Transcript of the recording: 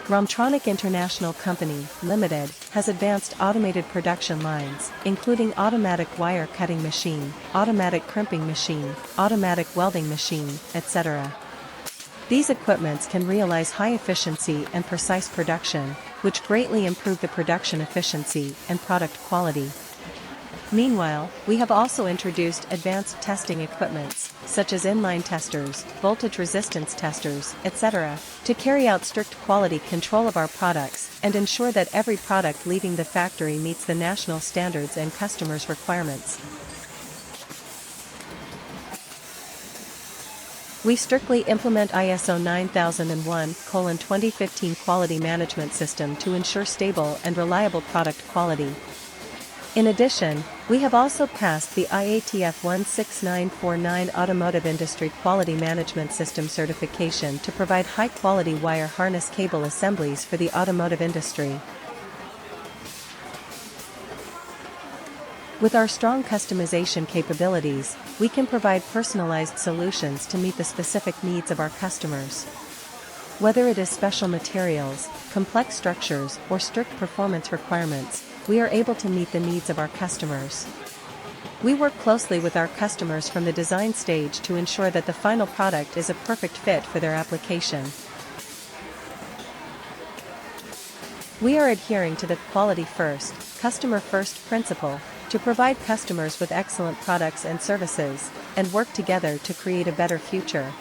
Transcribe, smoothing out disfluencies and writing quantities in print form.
Romtronic International Company, Limited, has advanced automated production lines, including automatic wire cutting machine, automatic crimping machine, automatic welding machine, etc. These equipments can realize high efficiency and precise production, which greatly improve the production efficiency and product quality. Meanwhile, we have also introduced advanced testing equipments, such as inline testers, voltage resistance testers, etc., to carry out strict quality control of our products and ensure that every product leaving the factory meets the national standards and customers' requirements. We strictly implement ISO 9001:2015 quality management system to ensure stable and reliable product quality. In addition, we have also passed the IATF 16949 Automotive Industry Quality Management System certification to provide high-quality wire harness cable assemblies for the automotive industry. With our strong customization capabilities, we can provide personalized solutions to meet the specific needs of our customers. Whether it is special materials, complex structures, or strict performance requirements, we are able to meet the needs of our customers. We work closely with our customers from the design stage to ensure that the final product is a perfect fit for their application. We are adhering to the quality first, customer first principle to provide customers with excellent products and services, and work together to create a better future.